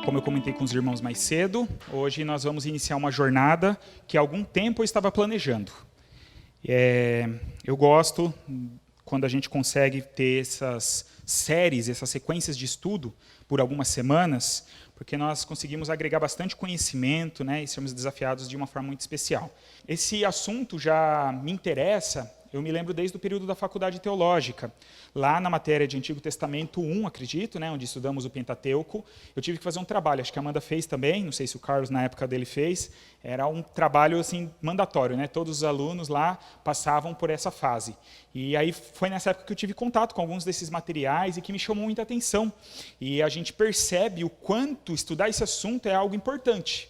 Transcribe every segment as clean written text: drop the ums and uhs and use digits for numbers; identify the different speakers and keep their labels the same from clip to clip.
Speaker 1: Como eu comentei com os irmãos mais cedo, hoje nós vamos iniciar uma jornada que há algum tempo eu estava planejando. Eu gosto quando a gente consegue ter essas séries, essas sequências de estudo por algumas semanas, porque nós conseguimos agregar bastante conhecimento, né, e sermos desafiados de uma forma muito especial. Esse assunto já me interessa, eu me lembro desde o período da faculdade teológica. Lá na matéria de Antigo Testamento 1, acredito, né, onde estudamos o Pentateuco, eu tive que fazer um trabalho, acho que a Amanda fez também, não sei se o Carlos na época dele fez, era um trabalho assim, mandatório, né, todos os alunos lá passavam por essa fase. E aí foi nessa época que eu tive contato com alguns desses materiais e que me chamou muita atenção. E a gente percebe o quanto estudar esse assunto é algo importante.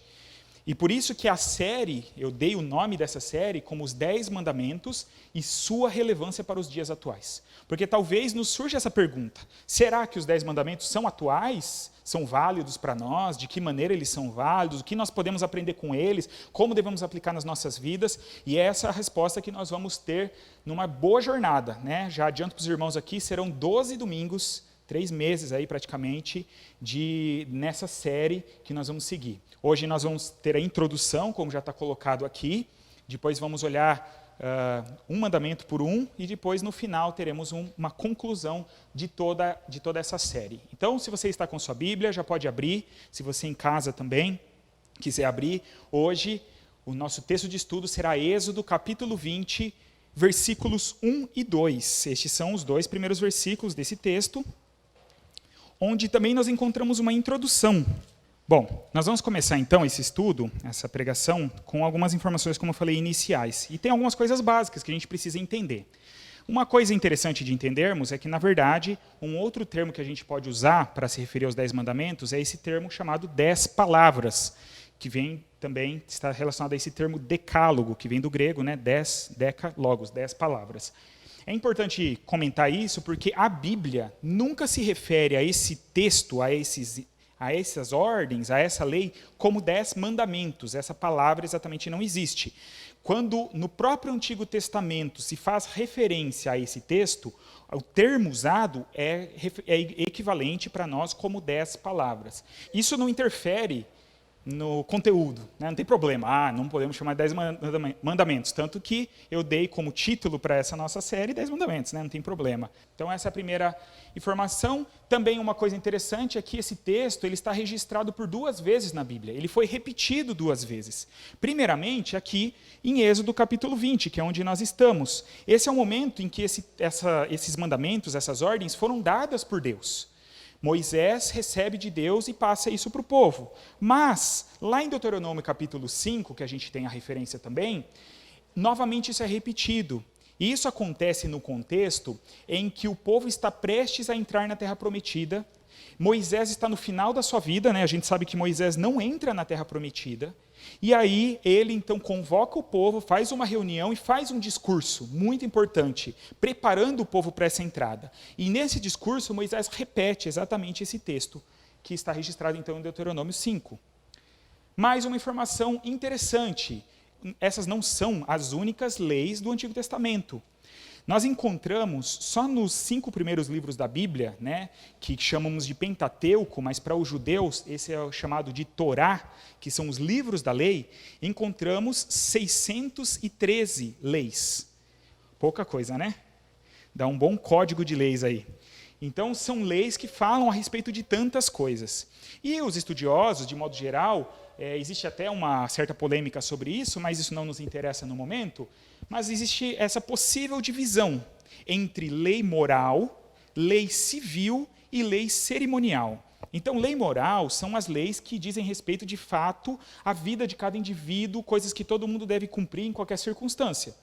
Speaker 1: E por isso que a série, eu dei o nome dessa série como os 10 Mandamentos e sua relevância para os dias atuais. Porque talvez nos surja essa pergunta, será que os 10 Mandamentos são atuais? São válidos para nós? De que maneira eles são válidos? O que nós podemos aprender com eles? Como devemos aplicar nas nossas vidas? E essa é a resposta que nós vamos ter numa boa jornada, né? Já adianto para os irmãos aqui, serão 12 domingos, 3 meses aí praticamente, nessa série que nós vamos seguir. Hoje nós vamos ter a introdução, como já está colocado aqui, depois vamos olhar um mandamento por um, e depois no final teremos uma conclusão de toda essa série. Então, se você está com sua Bíblia, já pode abrir, se você em casa também quiser abrir, hoje o nosso texto de estudo será Êxodo capítulo 20, versículos 1 e 2. Estes são os 2 primeiros versículos desse texto, onde também nós encontramos uma introdução. Bom, nós vamos começar então esse estudo, essa pregação, com algumas informações, como eu falei, iniciais. E tem algumas coisas básicas que a gente precisa entender. Uma coisa interessante de entendermos é que, na verdade, um outro termo que a gente pode usar para se referir aos 10 mandamentos é esse termo chamado 10 palavras, que vem também, está relacionado a esse termo decálogo, que vem do grego, né, 10, deca, logos, 10 palavras. É importante comentar isso porque a Bíblia nunca se refere a esse texto, a essas ordens, a essa lei, como 10 mandamentos. Essa palavra exatamente não existe. Quando no próprio Antigo Testamento se faz referência a esse texto, o termo usado é equivalente para nós como 10 palavras. Isso não interfere no conteúdo, né? Não tem problema, não podemos chamar de 10 mandamentos, tanto que eu dei como título para essa nossa série 10 mandamentos, né? Não tem problema. Então essa é a primeira informação. Também uma coisa interessante é que esse texto ele está registrado por 2 vezes na Bíblia, ele foi repetido 2 vezes. Primeiramente aqui em Êxodo capítulo 20, que é onde nós estamos. Esse é o momento em que esses mandamentos, essas ordens foram dadas por Deus. Moisés recebe de Deus e passa isso para o povo. Mas, lá em Deuteronômio capítulo 5, que a gente tem a referência também, novamente isso é repetido. E isso acontece no contexto em que o povo está prestes a entrar na Terra Prometida. Moisés está no final da sua vida, né? A gente sabe que Moisés não entra na Terra Prometida. E aí ele então convoca o povo, faz uma reunião e faz um discurso muito importante, preparando o povo para essa entrada. E nesse discurso Moisés repete exatamente esse texto, que está registrado então em Deuteronômio 5. Mais uma informação interessante, essas não são as únicas leis do Antigo Testamento. Nós encontramos, só nos 5 primeiros livros da Bíblia, né, que chamamos de Pentateuco, mas para os judeus esse é o chamado de Torá, que são os livros da lei, encontramos 613 leis. Pouca coisa, né? Dá um bom código de leis aí. Então, são leis que falam a respeito de tantas coisas. E os estudiosos, de modo geral, existe até uma certa polêmica sobre isso, mas isso não nos interessa no momento, mas existe essa possível divisão entre lei moral, lei civil e lei cerimonial. Então, lei moral são as leis que dizem respeito, de fato, à vida de cada indivíduo, coisas que todo mundo deve cumprir em qualquer circunstância.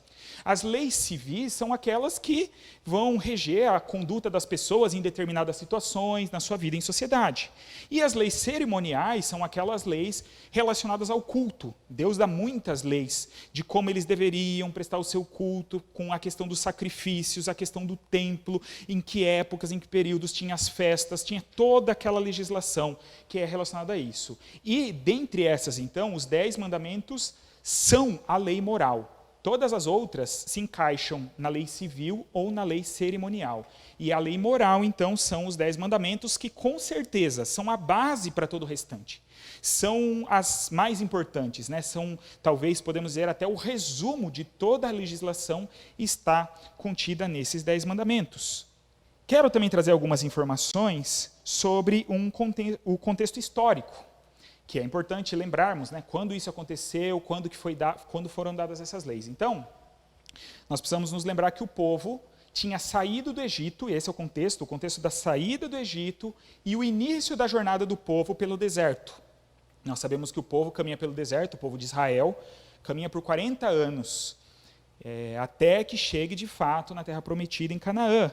Speaker 1: As leis civis são aquelas que vão reger a conduta das pessoas em determinadas situações, na sua vida em sociedade. E as leis cerimoniais são aquelas leis relacionadas ao culto. Deus dá muitas leis de como eles deveriam prestar o seu culto, com a questão dos sacrifícios, a questão do templo, em que épocas, em que períodos tinha as festas, tinha toda aquela legislação que é relacionada a isso. E, dentre essas, então, os 10 mandamentos são a lei moral. Todas as outras se encaixam na lei civil ou na lei cerimonial. E a lei moral, então, são os 10 mandamentos que, com certeza, são a base para todo o restante. São as mais importantes, né? São, talvez, podemos dizer, até o resumo de toda a legislação está contida nesses 10 mandamentos. Quero também trazer algumas informações sobre o contexto histórico, que é importante lembrarmos, né, quando isso aconteceu, quando foram dadas essas leis. Então, nós precisamos nos lembrar que o povo tinha saído do Egito, e esse é o contexto da saída do Egito e o início da jornada do povo pelo deserto. Nós sabemos que o povo caminha pelo deserto, o povo de Israel caminha por 40 anos, até que chegue de fato na Terra Prometida em Canaã.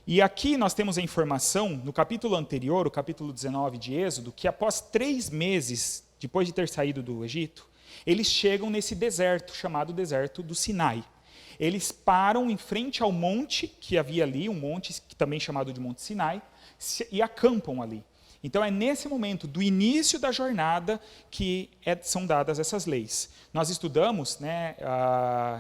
Speaker 1: E aqui nós temos a informação, no capítulo anterior, o capítulo 19 de Êxodo, que após 3 meses, depois de ter saído do Egito, eles chegam nesse deserto, chamado deserto do Sinai. Eles param em frente ao monte que havia ali, um monte também chamado de Monte Sinai, e acampam ali. Então é nesse momento do início da jornada que são dadas essas leis. Nós estudamos, né,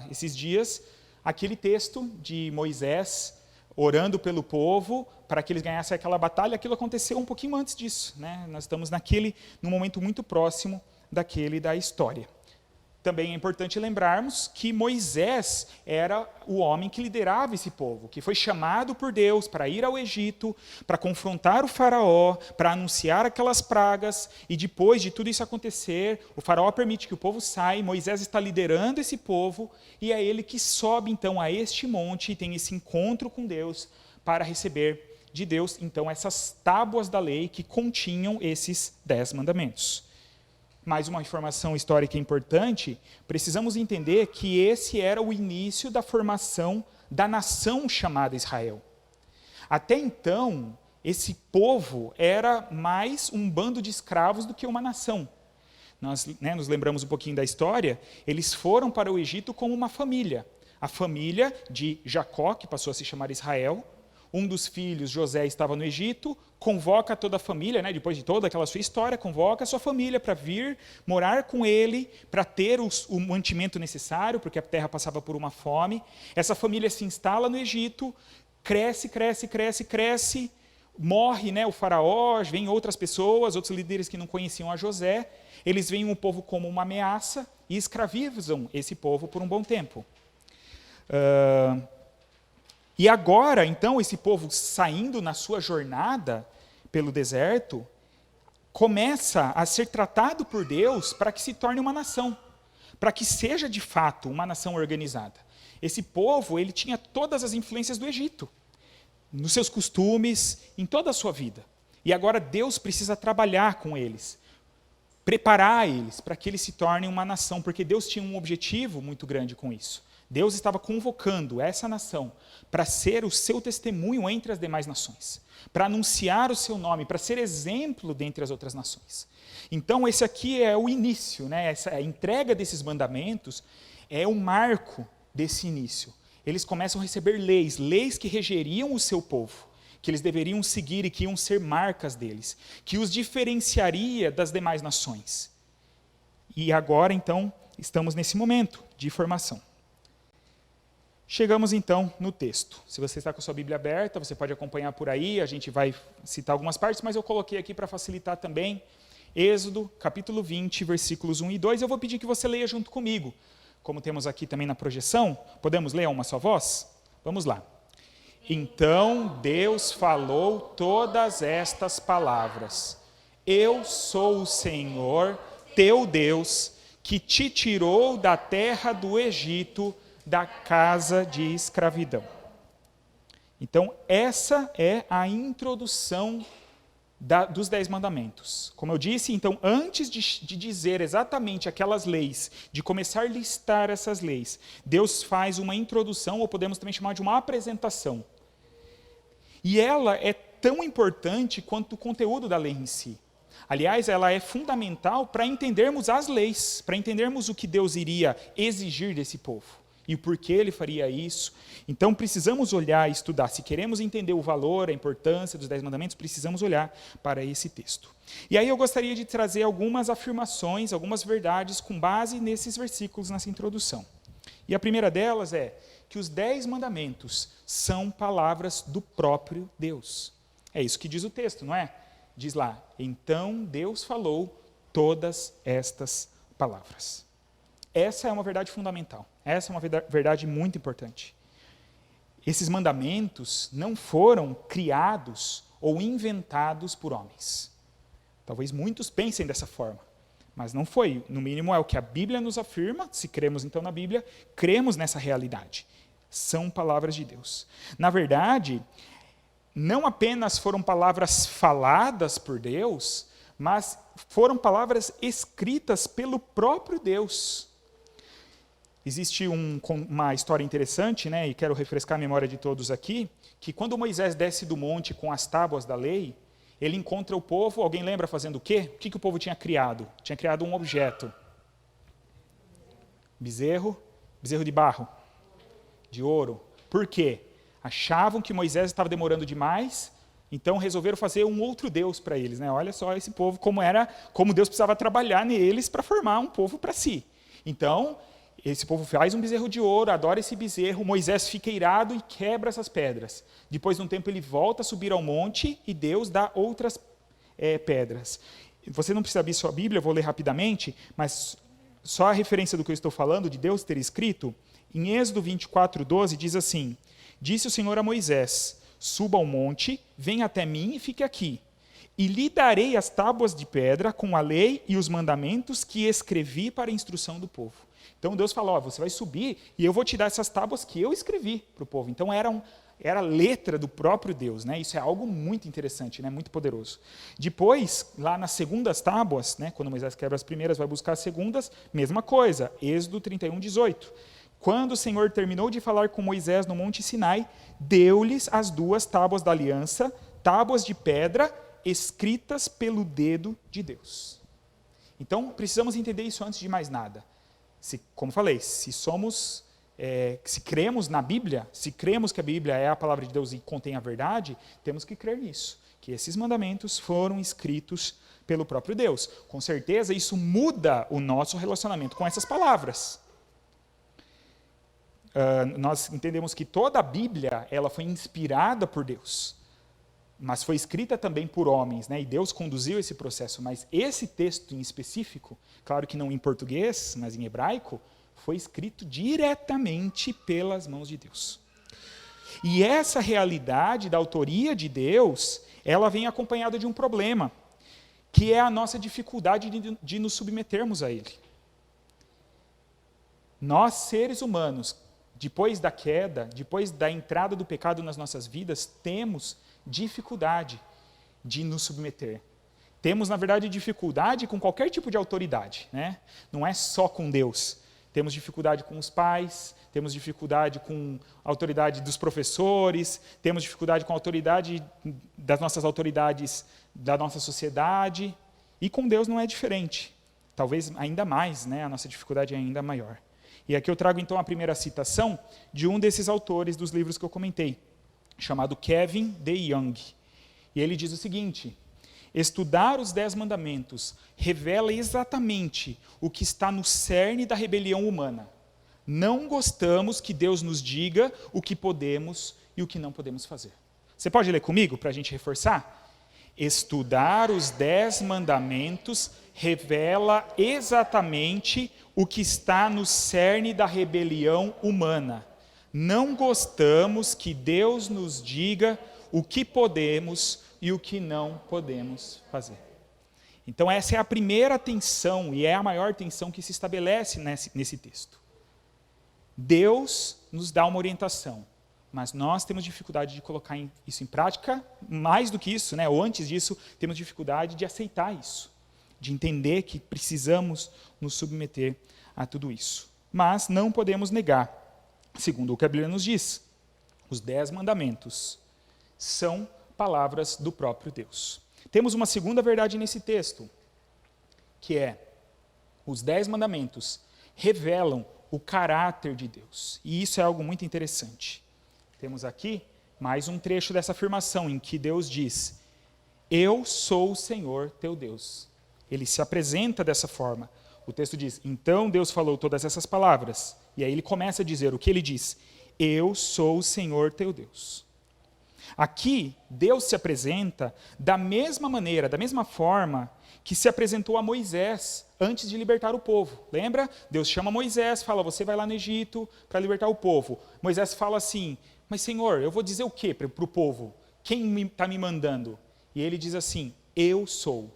Speaker 1: esses dias aquele texto de Moisés orando pelo povo para que eles ganhassem aquela batalha. Aquilo aconteceu um pouquinho antes disso, né? Nós estamos num momento muito próximo daquele da história. Também é importante lembrarmos que Moisés era o homem que liderava esse povo, que foi chamado por Deus para ir ao Egito, para confrontar o faraó, para anunciar aquelas pragas, e depois de tudo isso acontecer, o faraó permite que o povo saia, Moisés está liderando esse povo, e é ele que sobe então a este monte e tem esse encontro com Deus para receber de Deus, então, essas tábuas da lei que continham esses 10 mandamentos. Mais uma informação histórica importante, precisamos entender que esse era o início da formação da nação chamada Israel. Até então, esse povo era mais um bando de escravos do que uma nação. Nós nos lembramos um pouquinho da história, eles foram para o Egito como uma família. A família de Jacó, que passou a se chamar Israel. Um dos filhos, José, estava no Egito, convoca toda a família, né, depois de toda aquela sua história, convoca a sua família para vir morar com ele, para ter o mantimento necessário, porque a terra passava por uma fome. Essa família se instala no Egito, cresce, morre, né, o faraó, vêm outras pessoas, outros líderes que não conheciam a José, eles veem o povo como uma ameaça e escravizam esse povo por um bom tempo. E agora, então, esse povo saindo na sua jornada pelo deserto, começa a ser tratado por Deus para que se torne uma nação, para que seja de fato uma nação organizada. Esse povo, ele tinha todas as influências do Egito, nos seus costumes, em toda a sua vida. E agora Deus precisa trabalhar com eles, preparar eles para que eles se tornem uma nação, porque Deus tinha um objetivo muito grande com isso. Deus estava convocando essa nação para ser o seu testemunho entre as demais nações, para anunciar o seu nome, para ser exemplo dentre as outras nações. Então, esse aqui é o início, né? A entrega desses mandamentos é o marco desse início. Eles começam a receber leis que regeriam o seu povo, que eles deveriam seguir e que iam ser marcas deles, que os diferenciaria das demais nações. E agora, então, estamos nesse momento de formação. Chegamos, então, no texto. Se você está com a sua Bíblia aberta, você pode acompanhar por aí, a gente vai citar algumas partes, mas eu coloquei aqui para facilitar também. Êxodo, capítulo 20, versículos 1 e 2. Eu vou pedir que você leia junto comigo. Como temos aqui também na projeção, podemos ler a uma só voz? Vamos lá. Então Deus falou todas estas palavras. Eu sou o Senhor, teu Deus, que te tirou da terra do Egito, da casa de escravidão. Então, essa é a introdução dos 10 mandamentos. Como eu disse, então, antes de dizer exatamente aquelas leis, de começar a listar essas leis, Deus faz uma introdução, ou podemos também chamar de uma apresentação. E ela é tão importante quanto o conteúdo da lei em si. Aliás, ela é fundamental para entendermos as leis, para entendermos o que Deus iria exigir desse povo. E o porquê ele faria isso. Então, precisamos olhar e estudar. Se queremos entender o valor, a importância dos 10 mandamentos, precisamos olhar para esse texto. E aí eu gostaria de trazer algumas afirmações, algumas verdades com base nesses versículos, nessa introdução. E a primeira delas é que os 10 mandamentos são palavras do próprio Deus. É isso que diz o texto, não é? Diz lá, então Deus falou todas estas palavras. Essa é uma verdade fundamental. Essa é uma verdade muito importante. Esses mandamentos não foram criados ou inventados por homens. Talvez muitos pensem dessa forma, mas não foi. No mínimo é o que a Bíblia nos afirma. Se cremos então na Bíblia, cremos nessa realidade. São palavras de Deus. Na verdade, não apenas foram palavras faladas por Deus, mas foram palavras escritas pelo próprio Deus. Existe uma história interessante, né, e quero refrescar a memória de todos aqui, que quando Moisés desce do monte com as tábuas da lei, ele encontra o povo, alguém lembra fazendo o quê? O que o povo tinha criado? Tinha criado um objeto. Bezerro de barro, de ouro. Por quê? Achavam que Moisés estava demorando demais, então resolveram fazer um outro Deus para eles. Né? Olha só esse povo, como Deus precisava trabalhar neles para formar um povo para si. Então, esse povo faz um bezerro de ouro, adora esse bezerro, Moisés fica irado e quebra essas pedras. Depois de um tempo ele volta a subir ao monte e Deus dá outras pedras. Você não precisa abrir sua Bíblia, eu vou ler rapidamente, mas só a referência do que eu estou falando, de Deus ter escrito, em Êxodo 24:12 diz assim, disse o Senhor a Moisés, suba ao monte, venha até mim e fique aqui. E lhe darei as tábuas de pedra com a lei e os mandamentos que escrevi para a instrução do povo. Então Deus falou, você vai subir e eu vou te dar essas tábuas que eu escrevi para o povo. Então era letra do próprio Deus. Né? Isso é algo muito interessante, né? Muito poderoso. Depois, lá nas segundas tábuas, né? Quando Moisés quebra as primeiras, vai buscar as segundas, mesma coisa, Êxodo 31:18. Quando o Senhor terminou de falar com Moisés no Monte Sinai, deu-lhes as 2 tábuas da aliança, tábuas de pedra, escritas pelo dedo de Deus. Então, precisamos entender isso antes de mais nada. Como falei, se cremos na Bíblia, se cremos que a Bíblia é a palavra de Deus e contém a verdade, temos que crer nisso, que esses mandamentos foram escritos pelo próprio Deus. Com certeza, isso muda o nosso relacionamento com essas palavras. Nós entendemos que toda a Bíblia ela foi inspirada por Deus, mas foi escrita também por homens, né? E Deus conduziu esse processo. Mas esse texto em específico, claro que não em português, mas em hebraico, foi escrito diretamente pelas mãos de Deus. E essa realidade da autoria de Deus, ela vem acompanhada de um problema, que é a nossa dificuldade de nos submetermos a Ele. Nós, seres humanos, depois da queda, depois da entrada do pecado nas nossas vidas, temos dificuldade de nos submeter. Temos, na verdade, dificuldade com qualquer tipo de autoridade. Né? Não é só com Deus. Temos dificuldade com os pais, temos dificuldade com a autoridade dos professores, temos dificuldade com a autoridade das nossas autoridades da nossa sociedade. E com Deus não é diferente. Talvez ainda mais, né? A nossa dificuldade é ainda maior. E aqui eu trago então a primeira citação de um desses autores dos livros que eu comentei, chamado Kevin DeYoung. E ele diz o seguinte, estudar os 10 mandamentos revela exatamente o que está no cerne da rebelião humana. Não gostamos que Deus nos diga o que podemos e o que não podemos fazer. Você pode ler comigo para a gente reforçar? Estudar os 10 mandamentos revela exatamente o que está no cerne da rebelião humana. Não gostamos que Deus nos diga o que podemos e o que não podemos fazer. Então essa é a primeira tensão e é a maior tensão que se estabelece nesse texto. Deus nos dá uma orientação, mas nós temos dificuldade de colocar isso em prática. Mais do que isso, né, ou antes disso, temos dificuldade de aceitar isso, de entender que precisamos nos submeter a tudo isso. Mas não podemos negar, segundo o que a Bíblia nos diz, os 10 mandamentos são palavras do próprio Deus. Temos uma segunda verdade nesse texto, que é, os 10 mandamentos revelam o caráter de Deus. E isso é algo muito interessante. Temos aqui mais um trecho dessa afirmação, em que Deus diz, eu sou o Senhor teu Deus. Ele se apresenta dessa forma. o texto diz, então Deus falou todas essas palavras. E aí ele começa a dizer o que ele diz: eu sou o Senhor teu Deus. Aqui, Deus se apresenta da mesma maneira, da mesma forma que se apresentou a Moisés antes de libertar o povo. Lembra? Deus chama Moisés, fala, você vai lá no Egito para libertar o povo. Moisés fala assim, mas Senhor, eu vou dizer o quê para o povo? Quem está me mandando? E ele diz assim, eu sou.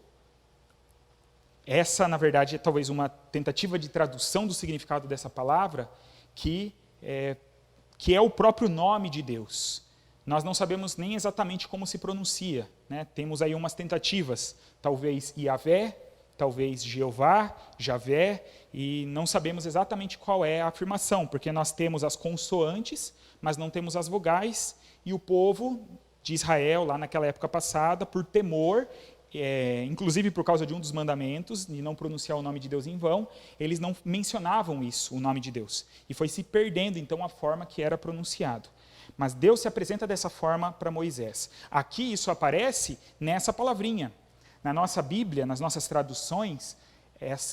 Speaker 1: Essa, na verdade, é talvez uma tentativa de tradução do significado dessa palavra, que é o próprio nome de Deus. Nós não sabemos nem exatamente como se pronuncia, né? Temos aí umas tentativas, talvez Yahvé, talvez Jeová, Javé, e não sabemos exatamente qual é a afirmação, porque nós temos as consoantes, mas não temos as vogais, e o povo de Israel, lá naquela época passada, por temor, inclusive por causa de um dos mandamentos, de não pronunciar o nome de Deus em vão, eles não mencionavam isso, o nome de Deus, e foi se perdendo então a forma que era pronunciado. Mas Deus se apresenta dessa forma para Moisés. Aqui isso aparece nessa palavrinha. Na nossa Bíblia, nas nossas traduções,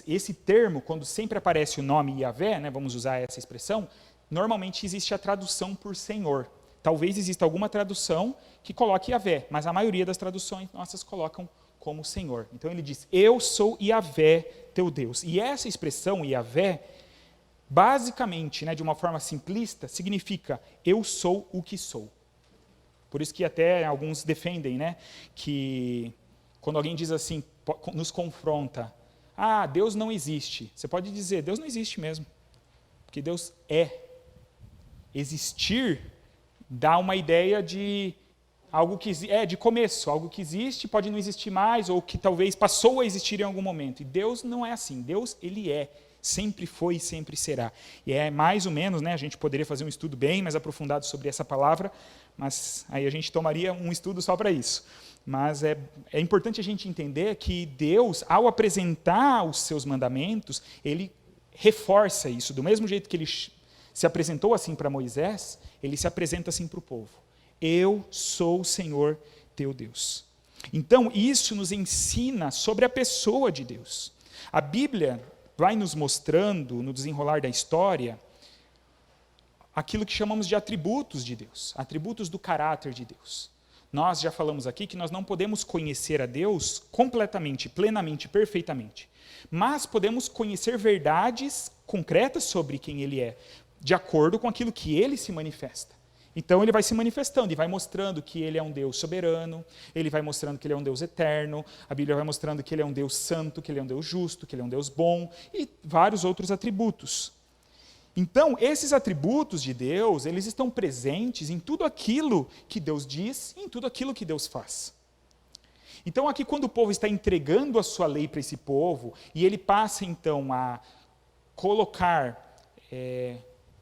Speaker 1: esse termo, quando sempre aparece o nome Yahvé, né, vamos usar essa expressão, normalmente existe a tradução por Senhor. Talvez exista alguma tradução que coloque Yahvé, mas a maioria das traduções nossas colocam como Senhor. Então ele diz, eu sou Yahvé, teu Deus. E essa expressão, Yahvé, basicamente, né, de uma forma simplista, significa eu sou o que sou. Por isso que até alguns defendem, né, que quando alguém diz assim, nos confronta, Deus não existe. Você pode dizer, Deus não existe mesmo, porque Deus é. Existir dá uma ideia de algo que de começo, algo que existe, pode não existir mais, ou que talvez passou a existir em algum momento. E Deus não é assim, Deus, ele é. Sempre foi e sempre será. E é mais ou menos, né, a gente poderia fazer um estudo bem mais aprofundado sobre essa palavra, mas aí a gente tomaria um estudo só para isso. Mas é importante a gente entender que Deus, ao apresentar os seus mandamentos, ele reforça isso. Do mesmo jeito que ele se apresentou assim para Moisés, ele se apresenta assim para o povo. Eu sou o Senhor teu Deus. Então, isso nos ensina sobre a pessoa de Deus. A Bíblia vai nos mostrando, no desenrolar da história, aquilo que chamamos de atributos de Deus, atributos do caráter de Deus. Nós já falamos aqui que nós não podemos conhecer a Deus completamente, plenamente, perfeitamente, mas podemos conhecer verdades concretas sobre quem Ele é, de acordo com aquilo que Ele se manifesta. Então ele vai se manifestando e vai mostrando que ele é um Deus soberano, ele vai mostrando que ele é um Deus eterno, a Bíblia vai mostrando que ele é um Deus santo, que ele é um Deus justo, que ele é um Deus bom e vários outros atributos. Então, esses atributos de Deus, eles estão presentes em tudo aquilo que Deus diz e em tudo aquilo que Deus faz. Então, aqui quando o povo está entregando a sua lei para esse povo, e ele passa então a colocar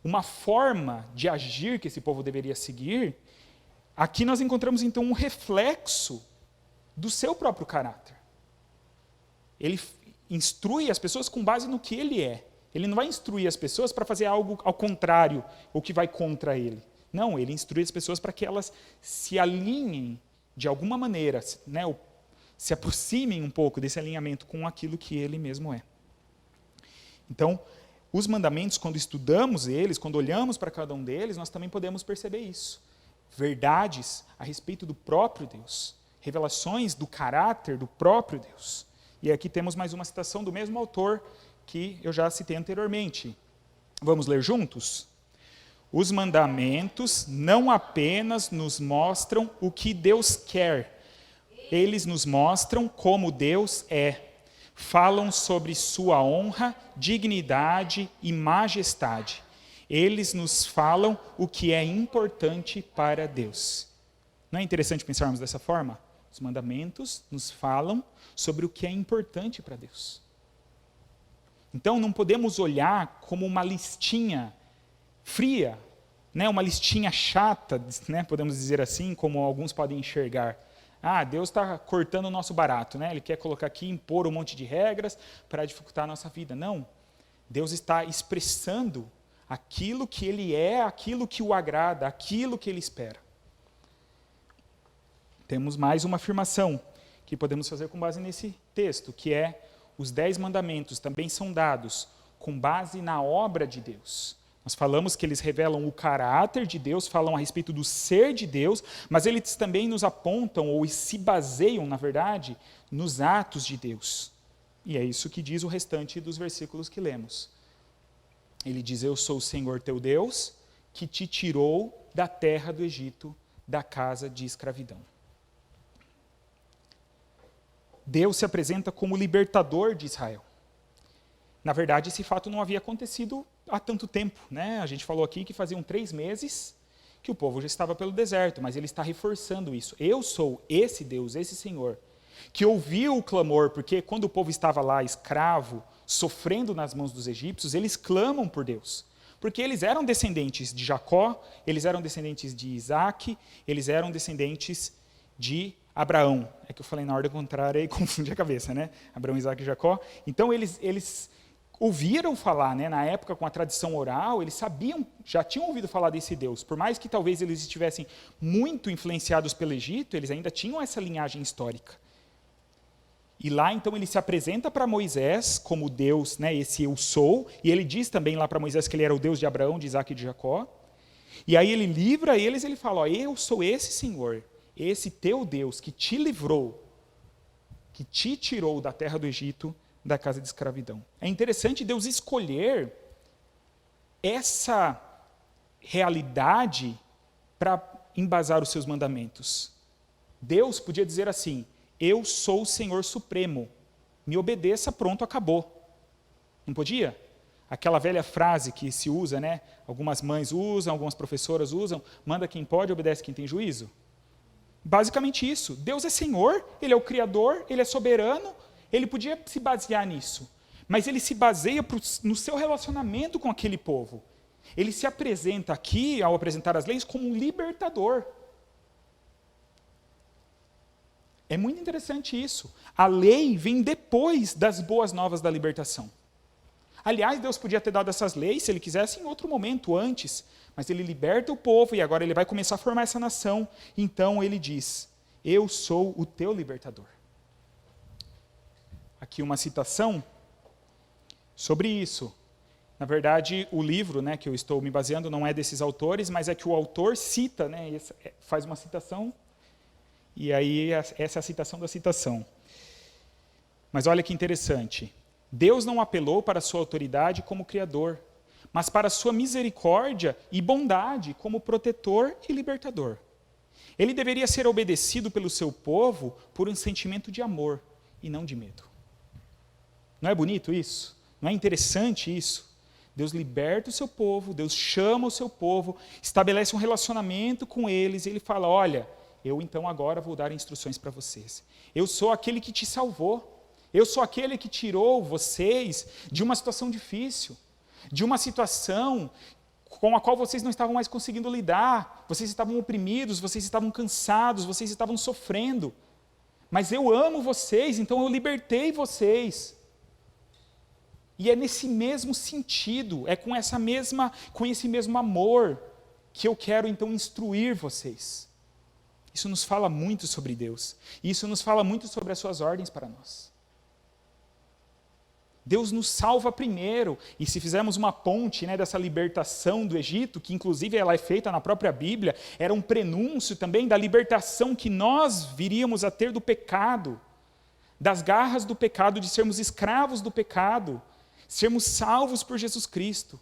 Speaker 1: uma forma de agir que esse povo deveria seguir, aqui nós encontramos então um reflexo do seu próprio caráter. Ele instrui as pessoas com base no que ele é. Ele não vai instruir as pessoas para fazer algo ao contrário, ou que vai contra ele. Não, ele instrui as pessoas para que elas se alinhem de alguma maneira, né, se aproximem um pouco desse alinhamento com aquilo que ele mesmo é. Então, os mandamentos, quando estudamos eles, quando olhamos para cada um deles, nós também podemos perceber isso. Verdades a respeito do próprio Deus. Revelações do caráter do próprio Deus. E aqui temos mais uma citação do mesmo autor que eu já citei anteriormente. Vamos ler juntos? Os mandamentos não apenas nos mostram o que Deus quer, eles nos mostram como Deus é. Falam sobre sua honra, dignidade e majestade. Eles nos falam o que é importante para Deus. Não é interessante pensarmos dessa forma? Os mandamentos nos falam sobre o que é importante para Deus. Então, não podemos olhar como uma listinha fria, né, uma listinha chata, né, podemos dizer assim, como alguns podem enxergar. Deus está cortando o nosso barato, né? Ele quer colocar aqui, impor um monte de regras para dificultar a nossa vida. Não. Deus está expressando aquilo que Ele é, aquilo que o agrada, aquilo que Ele espera. Temos mais uma afirmação que podemos fazer com base nesse texto, que é os 10 mandamentos também são dados com base na obra de Deus. Nós falamos que eles revelam o caráter de Deus, falam a respeito do ser de Deus, mas eles também nos apontam, ou se baseiam, na verdade, nos atos de Deus. E é isso que diz o restante dos versículos que lemos. Ele diz: eu sou o Senhor teu Deus, que te tirou da terra do Egito, da casa de escravidão. Deus se apresenta como libertador de Israel. Na verdade, esse fato não havia acontecido há tanto tempo, né? A gente falou aqui que faziam 3 meses que o povo já estava pelo deserto, mas ele está reforçando isso. Eu sou esse Deus, esse Senhor, que ouviu o clamor, porque quando o povo estava lá escravo, sofrendo nas mãos dos egípcios, eles clamam por Deus. Porque eles eram descendentes de Jacó, eles eram descendentes de Isaac, eles eram descendentes de Abraão. É que eu falei na ordem contrária e confundi a cabeça, né? Abraão, Isaac e Jacó. Então eles ouviram falar, né, na época com a tradição oral, eles sabiam, já tinham ouvido falar desse Deus. Por mais que talvez eles estivessem muito influenciados pelo Egito, eles ainda tinham essa linhagem histórica. E lá, então, ele se apresenta para Moisés como Deus, né, esse eu sou, e ele diz também lá para Moisés que ele era o Deus de Abraão, de Isaac e de Jacó. E aí ele livra eles, ele fala: ó, eu sou esse Senhor, esse teu Deus que te livrou, que te tirou da terra do Egito, da casa de escravidão. É interessante Deus escolher essa realidade para embasar os seus mandamentos. Deus podia dizer assim: eu sou o Senhor Supremo, me obedeça, pronto, acabou. Não podia? Aquela velha frase que se usa, né? Algumas mães usam, algumas professoras usam: manda quem pode, obedece quem tem juízo. Basicamente isso. Deus é Senhor, Ele é o Criador, Ele é soberano. Ele podia se basear nisso, mas ele se baseia no seu relacionamento com aquele povo. Ele se apresenta aqui, ao apresentar as leis, como um libertador. É muito interessante isso. A lei vem depois das boas novas da libertação. Aliás, Deus podia ter dado essas leis, se Ele quisesse, em outro momento, antes, mas Ele liberta o povo e agora Ele vai começar a formar essa nação. Então Ele diz: eu sou o teu libertador. Aqui uma citação sobre isso. Na verdade, o livro, né, que eu estou me baseando não é desses autores, mas é que o autor cita, né, faz uma citação, e aí essa é a citação da citação. Mas olha que interessante. Deus não apelou para a sua autoridade como criador, mas para a sua misericórdia e bondade como protetor e libertador. Ele deveria ser obedecido pelo seu povo por um sentimento de amor e não de medo. Não é bonito isso? Não é interessante isso? Deus liberta o seu povo, Deus chama o seu povo, estabelece um relacionamento com eles, e Ele fala: olha, eu então agora vou dar instruções para vocês. Eu sou aquele que te salvou. Eu sou aquele que tirou vocês de uma situação difícil, de uma situação com a qual vocês não estavam mais conseguindo lidar. Vocês estavam oprimidos, vocês estavam cansados, vocês estavam sofrendo. Mas eu amo vocês, então eu libertei vocês. E é nesse mesmo sentido, é com esse mesmo amor que eu quero então instruir vocês. Isso nos fala muito sobre Deus. E isso nos fala muito sobre as suas ordens para nós. Deus nos salva primeiro, e se fizermos uma ponte, né, dessa libertação do Egito, que inclusive ela é feita na própria Bíblia, era um prenúncio também da libertação que nós viríamos a ter do pecado, das garras do pecado, de sermos escravos do pecado, sermos salvos por Jesus Cristo.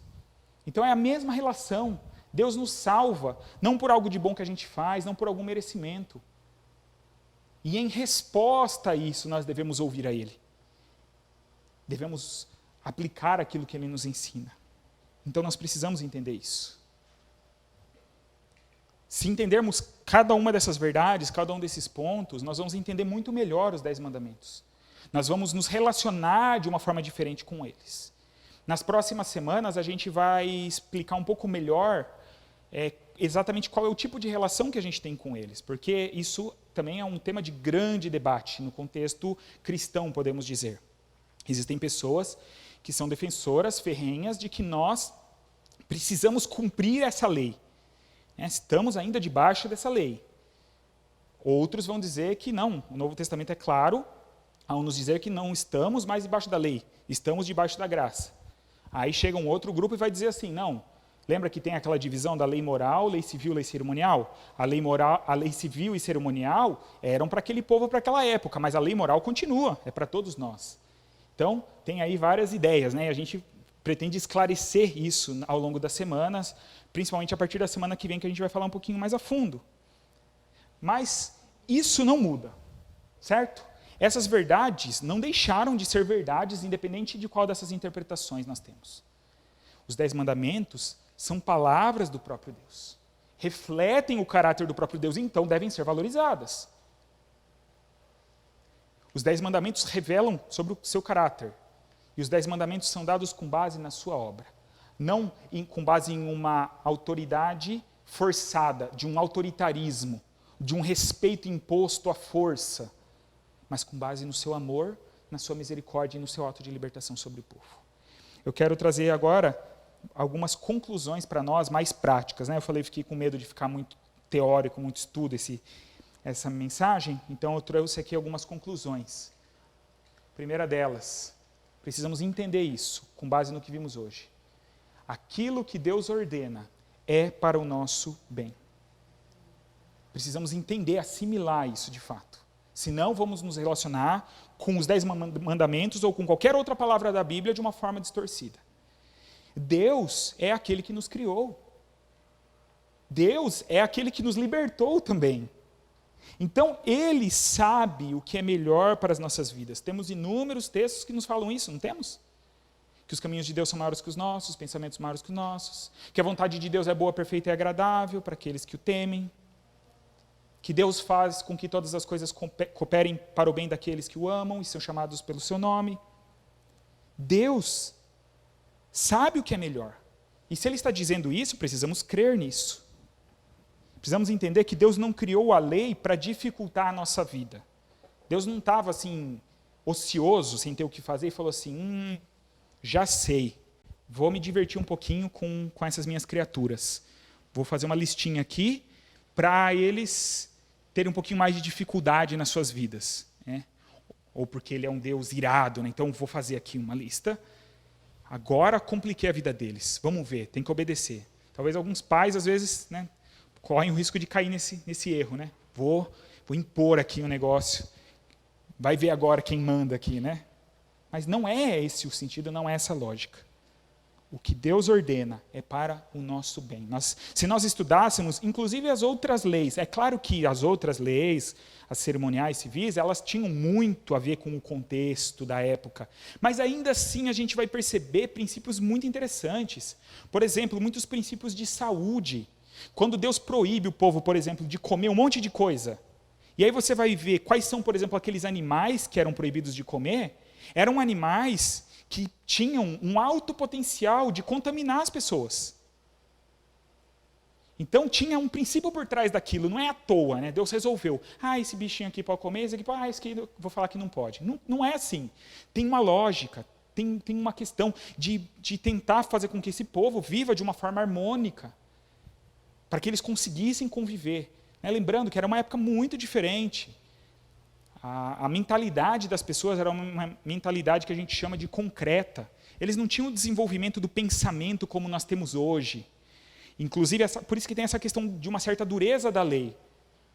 Speaker 1: Então é a mesma relação. Deus nos salva, não por algo de bom que a gente faz, não por algum merecimento. E em resposta a isso, nós devemos ouvir a Ele. Devemos aplicar aquilo que Ele nos ensina. Então nós precisamos entender isso. Se entendermos cada uma dessas verdades, cada um desses pontos, nós vamos entender muito melhor os 10 mandamentos. Nós vamos nos relacionar de uma forma diferente com eles. Nas próximas semanas, a gente vai explicar um pouco melhor exatamente qual é o tipo de relação que a gente tem com eles, porque isso também é um tema de grande debate no contexto cristão, podemos dizer. Existem pessoas que são defensoras ferrenhas de que nós precisamos cumprir essa lei. Estamos ainda debaixo dessa lei. Outros vão dizer que não, o Novo Testamento é claro, ao nos dizer que não estamos mais debaixo da lei, estamos debaixo da graça. Aí chega um outro grupo e vai dizer assim, não, lembra que tem aquela divisão da lei moral, lei civil, lei cerimonial? A lei moral, a lei civil e cerimonial eram para aquele povo, para aquela época, mas a lei moral continua, é para todos nós. Então, tem aí várias ideias, né? A gente pretende esclarecer isso ao longo das semanas, principalmente a partir da semana que vem, que a gente vai falar um pouquinho mais a fundo. Mas isso não muda, certo? Essas verdades não deixaram de ser verdades, independente de qual dessas interpretações nós temos. Os 10 mandamentos são palavras do próprio Deus. Refletem o caráter do próprio Deus, então devem ser valorizadas. Os 10 mandamentos revelam sobre o seu caráter. E os 10 mandamentos são dados com base na sua obra. Não com base em uma autoridade forçada, de um autoritarismo, de um respeito imposto à força, mas com base no seu amor, na sua misericórdia e no seu ato de libertação sobre o povo. Eu quero trazer agora algumas conclusões para nós mais práticas, né? Eu falei, fiquei com medo de ficar muito teórico, muito estudo essa mensagem, então eu trouxe aqui algumas conclusões. Primeira delas, precisamos entender isso, com base no que vimos hoje. Aquilo que Deus ordena é para o nosso bem. Precisamos entender, assimilar isso de fato. Senão vamos nos relacionar com os 10 mandamentos ou com qualquer outra palavra da Bíblia de uma forma distorcida. Deus é aquele que nos criou. Deus é aquele que nos libertou também. Então, Ele sabe o que é melhor para as nossas vidas. Temos inúmeros textos que nos falam isso, não temos? Que os caminhos de Deus são maiores que os nossos, os pensamentos maiores que os nossos, que a vontade de Deus é boa, perfeita e agradável para aqueles que o temem, que Deus faz com que todas as coisas cooperem para o bem daqueles que o amam e são chamados pelo seu nome. Deus sabe o que é melhor. E se Ele está dizendo isso, precisamos crer nisso. Precisamos entender que Deus não criou a lei para dificultar a nossa vida. Deus não estava assim, ocioso, sem ter o que fazer, e falou assim, já sei, vou me divertir um pouquinho com essas minhas criaturas. Vou fazer uma listinha aqui para eles terem um pouquinho mais de dificuldade nas suas vidas. Né? Ou porque Ele é um Deus irado, né? Então vou fazer aqui uma lista. Agora compliquei a vida deles. Vamos ver, tem que obedecer. Talvez alguns pais, às vezes, né, correm o risco de cair nesse erro. Né? Vou impor aqui um negócio. Vai ver agora quem manda aqui. Né? Mas não é esse o sentido, não é essa a lógica. O que Deus ordena é para o nosso bem. Se nós estudássemos, inclusive as outras leis, é claro que as outras leis, as cerimoniais civis, elas tinham muito a ver com o contexto da época. Mas ainda assim a gente vai perceber princípios muito interessantes. Por exemplo, muitos princípios de saúde. Quando Deus proíbe o povo, por exemplo, de comer um monte de coisa, e aí você vai ver quais são, por exemplo, aqueles animais que eram proibidos de comer, eram animais que tinham um alto potencial de contaminar as pessoas. Então tinha um princípio por trás daquilo, não é à toa, né? Deus resolveu, esse bichinho aqui pode comer, esse aqui pode, esse aqui eu vou falar que não pode. Não é assim. Tem uma lógica, tem uma questão de tentar fazer com que esse povo viva de uma forma harmônica, para que eles conseguissem conviver. Né? Lembrando que era uma época muito diferente. A mentalidade das pessoas era uma mentalidade que a gente chama de concreta. Eles não tinham o desenvolvimento do pensamento como nós temos hoje. Inclusive, por isso que tem essa questão de uma certa dureza da lei.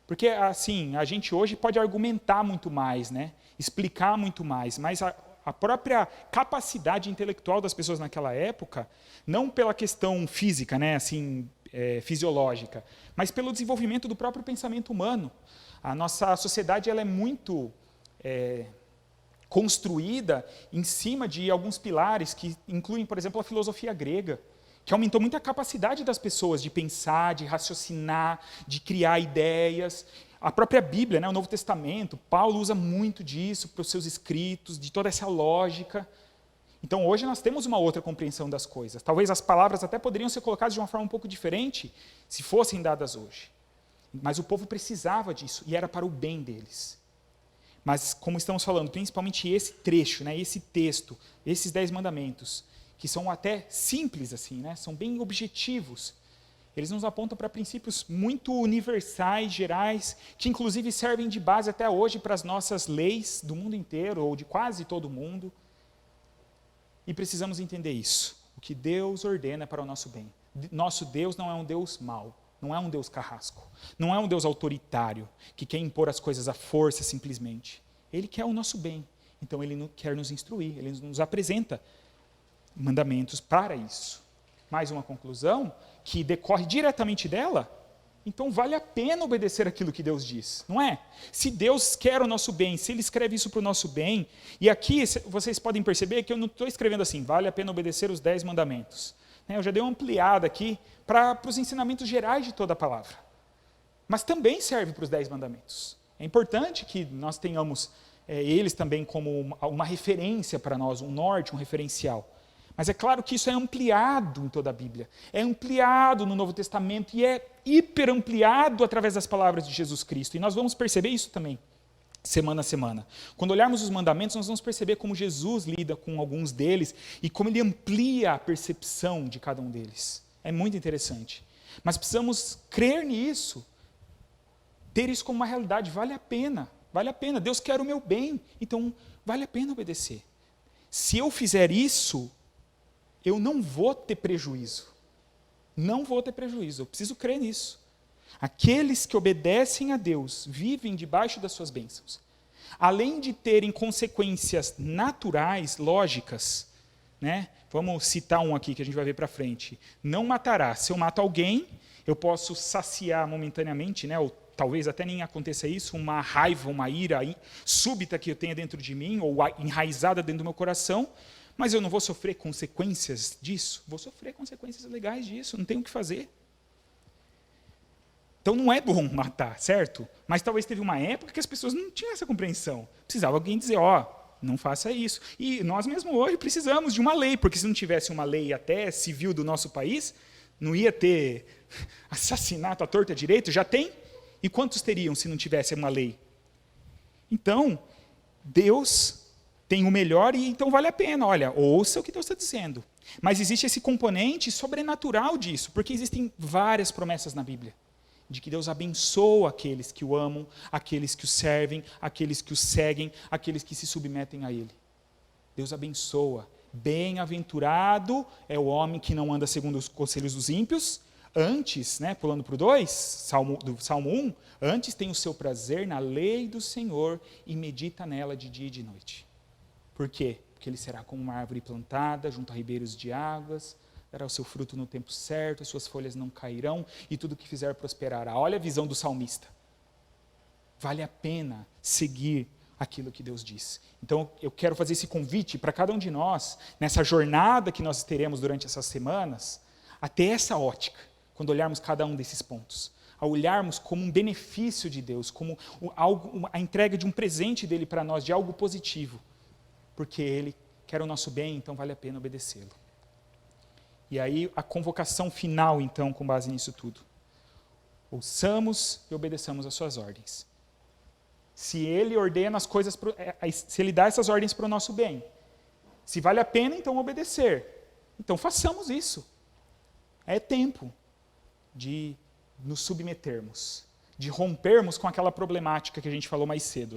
Speaker 1: Porque, assim, a gente hoje pode argumentar muito mais, né? Explicar muito mais, mas a própria capacidade intelectual das pessoas naquela época, não pela questão física, né? Assim, fisiológica, mas pelo desenvolvimento do próprio pensamento humano. A nossa sociedade ela é muito construída em cima de alguns pilares que incluem, por exemplo, a filosofia grega, que aumentou muito a capacidade das pessoas de pensar, de raciocinar, de criar ideias. A própria Bíblia, né, o Novo Testamento, Paulo usa muito disso para os seus escritos, de toda essa lógica. Então, hoje nós temos uma outra compreensão das coisas. Talvez as palavras até poderiam ser colocadas de uma forma um pouco diferente se fossem dadas hoje. Mas o povo precisava disso, e era para o bem deles. Mas, como estamos falando, principalmente esse trecho, né, esse texto, esses 10 mandamentos, que são até simples, assim, né, são bem objetivos, Eles nos apontam para princípios muito universais, gerais, que inclusive servem de base até hoje para as nossas leis do mundo inteiro, ou de quase todo mundo. E precisamos entender isso. O que Deus ordena é para o nosso bem. Nosso Deus não é um Deus mau, não é um Deus carrasco, não é um Deus autoritário, que quer impor as coisas à força simplesmente. Ele quer o nosso bem, então Ele quer nos instruir, Ele nos apresenta mandamentos para isso. Mais uma conclusão que decorre diretamente dela, então vale a pena obedecer aquilo que Deus diz, não é? Se Deus quer o nosso bem, se Ele escreve isso para o nosso bem, e aqui vocês podem perceber que eu não estou escrevendo assim, vale a pena obedecer os 10 mandamentos. Eu já dei uma ampliada aqui para os ensinamentos gerais de toda a palavra. Mas também serve para os 10 mandamentos. É importante que nós tenhamos eles também como uma referência para nós, um norte, um referencial. Mas é claro que isso é ampliado em toda a Bíblia. É ampliado no Novo Testamento e é hiperampliado através das palavras de Jesus Cristo. E nós vamos perceber isso também, semana a semana. Quando olharmos os mandamentos, nós vamos perceber como Jesus lida com alguns deles e como Ele amplia a percepção de cada um deles. É muito interessante. Mas precisamos crer nisso, ter isso como uma realidade. Vale a pena, vale a pena. Deus quer o meu bem, então vale a pena obedecer. Se eu fizer isso, eu não vou ter prejuízo. Não vou ter prejuízo, eu preciso crer nisso. Aqueles que obedecem a Deus vivem debaixo das suas bênçãos. Além de terem consequências naturais, lógicas, né? Vamos citar um aqui que a gente vai ver para frente. Não matará. Se eu mato alguém, eu posso saciar momentaneamente, né? Ou talvez até nem aconteça isso, uma raiva, uma ira súbita que eu tenha dentro de mim, ou enraizada dentro do meu coração, mas eu não vou sofrer consequências disso? Vou sofrer consequências legais disso, não tenho o que fazer. Então não é bom matar, certo? Mas talvez teve uma época que as pessoas não tinham essa compreensão. Precisava alguém dizer, não faça isso. E nós mesmo hoje precisamos de uma lei, porque se não tivesse uma lei até civil do nosso país, não ia ter assassinato à torta direito, já tem? E quantos teriam se não tivesse uma lei? Então, Deus tem o melhor e então vale a pena. Olha, ouça o que Deus está dizendo. Mas existe esse componente sobrenatural disso, porque existem várias promessas na Bíblia, de que Deus abençoa aqueles que o amam, aqueles que o servem, aqueles que o seguem, aqueles que se submetem a Ele. Deus abençoa. Bem-aventurado é o homem que não anda segundo os conselhos dos ímpios. Antes, pulando para o 2, do Salmo 1, antes tem o seu prazer na lei do Senhor e medita nela de dia e de noite. Por quê? Porque ele será como uma árvore plantada junto a ribeiros de águas, dará o seu fruto no tempo certo, as suas folhas não cairão, e tudo que fizer prosperará. Olha a visão do salmista. Vale a pena seguir aquilo que Deus diz. Então, eu quero fazer esse convite para cada um de nós, nessa jornada que nós teremos durante essas semanas, a ter essa ótica, quando olharmos cada um desses pontos. A olharmos como um benefício de Deus, como a entrega de um presente dele para nós, de algo positivo. Porque Ele quer o nosso bem, então vale a pena obedecê-lo. E aí a convocação final, então, com base nisso tudo. Ouçamos e obedeçamos às suas ordens. Se Ele ordena as coisas, se Ele dá essas ordens para o nosso bem, se vale a pena, então obedecer. Então façamos isso. É tempo de nos submetermos, de rompermos com aquela problemática que a gente falou mais cedo,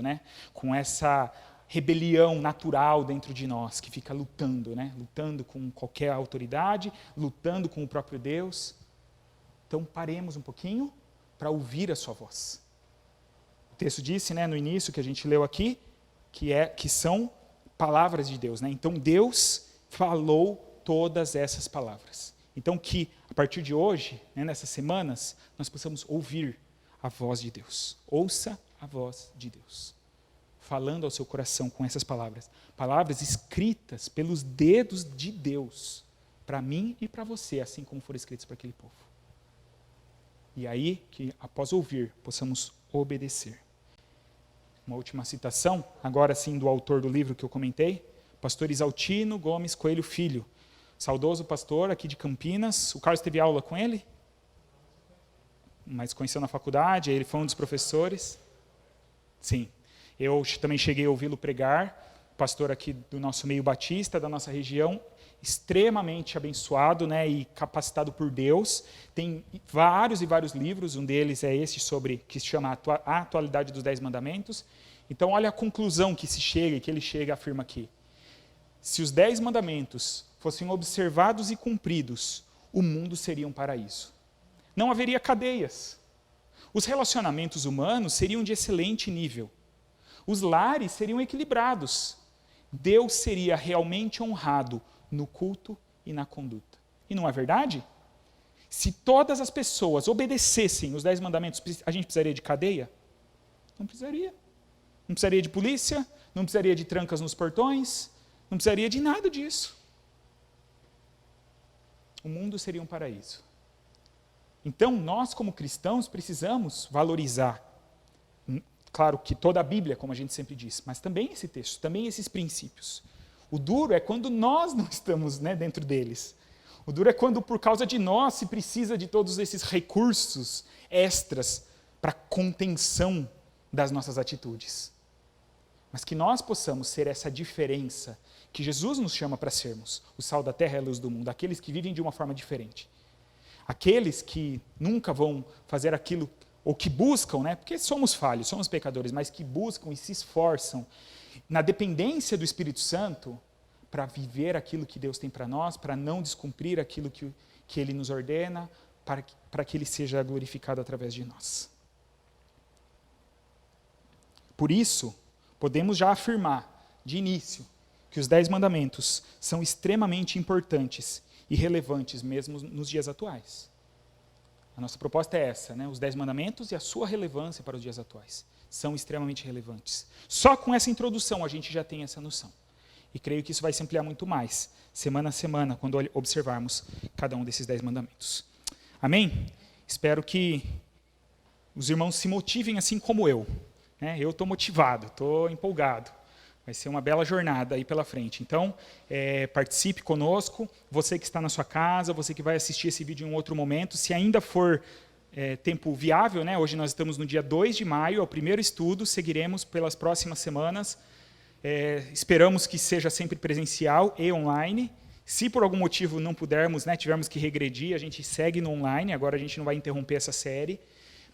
Speaker 1: com essa rebelião natural dentro de nós, que fica lutando, lutando com qualquer autoridade, lutando com o próprio Deus. Então paremos um pouquinho para ouvir a sua voz. O texto disse, no início, que a gente leu aqui, que são palavras de Deus. Então Deus falou todas essas palavras. Então que, a partir de hoje, nessas semanas, nós possamos ouvir a voz de Deus. Ouça a voz de Deus, falando ao seu coração com essas palavras. Palavras escritas pelos dedos de Deus, para mim e para você, assim como foram escritas para aquele povo. E aí, que após ouvir, possamos obedecer. Uma última citação, agora sim do autor do livro que eu comentei, pastor Isaltino Gomes Coelho Filho, saudoso pastor aqui de Campinas. O Carlos teve aula com ele, mas conheceu na faculdade, ele foi um dos professores. Sim. Eu também cheguei a ouvi-lo pregar, pastor aqui do nosso meio batista, da nossa região. extremamente abençoado, né, e capacitado por Deus. Tem vários e vários livros, um deles é esse que se chama A Atualidade dos 10 Mandamentos. Então, olha a conclusão que ele chega, afirma aqui. Se os 10 mandamentos fossem observados e cumpridos, o mundo seria um paraíso. Não haveria cadeias. Os relacionamentos humanos seriam de excelente nível. Os lares seriam equilibrados. Deus seria realmente honrado no culto e na conduta. E não é verdade? Se todas as pessoas obedecessem os 10 mandamentos, a gente precisaria de cadeia? Não precisaria. Não precisaria de polícia, não precisaria de trancas nos portões, não precisaria de nada disso. O mundo seria um paraíso. Então, nós como cristãos precisamos valorizar, claro que toda a Bíblia, como a gente sempre diz, mas também esse texto, também esses princípios. O duro é quando nós não estamos, né, dentro deles. O duro é quando, por causa de nós, se precisa de todos esses recursos extras para contenção das nossas atitudes. Mas que nós possamos ser essa diferença que Jesus nos chama para sermos, o sal da terra e a luz do mundo, aqueles que vivem de uma forma diferente. Aqueles que nunca vão fazer aquilo, ou que buscam, né, porque somos falhos, somos pecadores, mas que buscam e se esforçam na dependência do Espírito Santo para viver aquilo que Deus tem para nós, para não descumprir aquilo que Ele nos ordena, para que Ele seja glorificado através de nós. Por isso, podemos já afirmar, de início, que os 10 mandamentos são extremamente importantes e relevantes mesmo nos dias atuais. A nossa proposta é essa, né? Os 10 mandamentos e a sua relevância para os dias atuais são extremamente relevantes. Só com essa introdução a gente já tem essa noção. E creio que isso vai se ampliar muito mais, semana a semana, quando observarmos cada um desses 10 mandamentos. Amém? Espero que os irmãos se motivem assim como eu. Eu estou motivado, estou empolgado. Vai ser uma bela jornada aí pela frente. Então, participe conosco. Você que está na sua casa, você que vai assistir esse vídeo em um outro momento, se ainda for tempo viável, né? Hoje nós estamos no dia 2 de maio, é o primeiro estudo, seguiremos pelas próximas semanas. Esperamos que seja sempre presencial e online. Se por algum motivo não pudermos, né, tivermos que regredir, a gente segue no online, agora a gente não vai interromper essa série.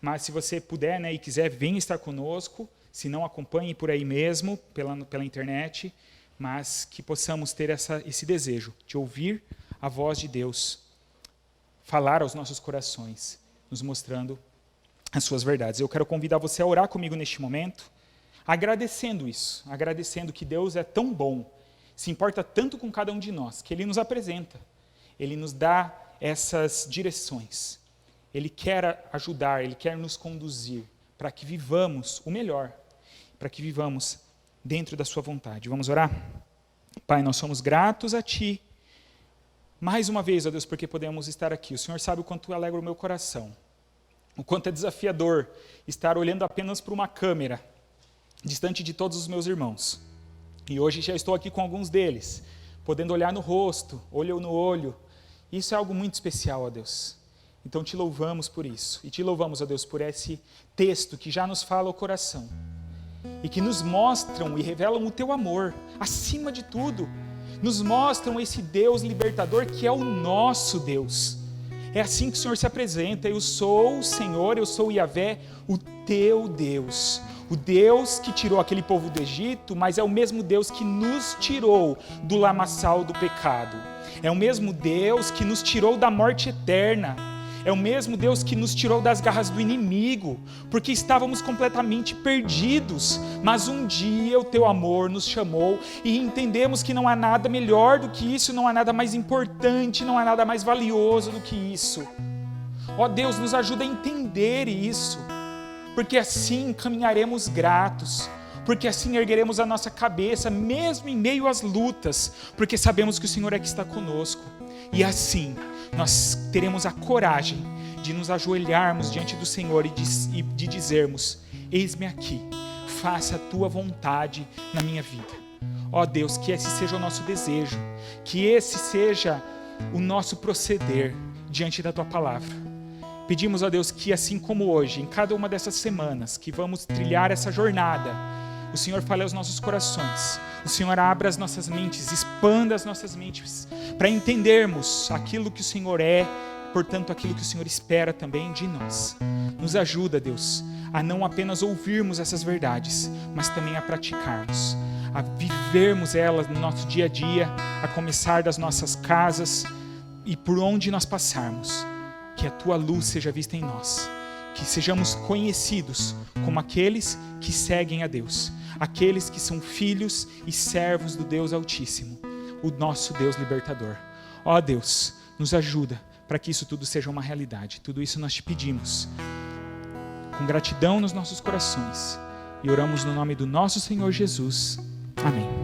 Speaker 1: Mas se você puder, né, e quiser, venha estar conosco. Se não, acompanhe por aí mesmo, pela internet. Mas que possamos ter esse desejo de ouvir a voz de Deus falar aos nossos corações, nos mostrando as suas verdades. Eu quero convidar você a orar comigo neste momento, agradecendo isso, agradecendo que Deus é tão bom, se importa tanto com cada um de nós, que Ele nos apresenta, Ele nos dá essas direções. Ele quer ajudar, Ele quer nos conduzir para que vivamos o melhor, para que vivamos dentro da sua vontade. Vamos orar? Pai, nós somos gratos a Ti, mais uma vez, ó Deus, porque podemos estar aqui. O Senhor sabe o quanto alegra o meu coração, o quanto é desafiador estar olhando apenas para uma câmera, distante de todos os meus irmãos. E hoje já estou aqui com alguns deles, podendo olhar no rosto, olho no olho. Isso é algo muito especial, ó Deus. Então te louvamos por isso. E te louvamos, ó Deus, por esse texto que já nos fala o coração. E que nos mostram e revelam o teu amor, acima de tudo. Nos mostram esse Deus libertador que é o nosso Deus. É assim que o Senhor se apresenta. Eu sou o Senhor, eu sou o Yahvé, o teu Deus. O Deus que tirou aquele povo do Egito, mas é o mesmo Deus que nos tirou do lamaçal do pecado. É o mesmo Deus que nos tirou da morte eterna. É o mesmo Deus que nos tirou das garras do inimigo, porque estávamos completamente perdidos. Mas um dia o teu amor nos chamou e entendemos que não há nada melhor do que isso, não há nada mais importante, não há nada mais valioso do que isso. Ó Deus, nos ajuda a entender isso, porque assim caminharemos gratos, porque assim ergueremos a nossa cabeça, mesmo em meio às lutas, porque sabemos que o Senhor é que está conosco. E assim nós teremos a coragem de nos ajoelharmos diante do Senhor e de dizermos: eis-me aqui, faça a tua vontade na minha vida. Ó Deus, que esse seja o nosso desejo, que esse seja o nosso proceder diante da tua palavra. Pedimos, ó Deus, que assim como hoje, em cada uma dessas semanas que vamos trilhar essa jornada, o Senhor fale aos nossos corações, o Senhor abra as nossas mentes, expanda as nossas mentes, para entendermos aquilo que o Senhor é, portanto, aquilo que o Senhor espera também de nós. Nos ajuda, Deus, a não apenas ouvirmos essas verdades, mas também a praticarmos, a vivermos elas no nosso dia a dia, a começar das nossas casas e por onde nós passarmos. Que a Tua luz seja vista em nós, que sejamos conhecidos como aqueles que seguem a Deus, aqueles que são filhos e servos do Deus Altíssimo, o nosso Deus libertador. Ó Deus, nos ajuda para que isso tudo seja uma realidade. Tudo isso nós te pedimos com gratidão nos nossos corações e oramos no nome do nosso Senhor Jesus. Amém.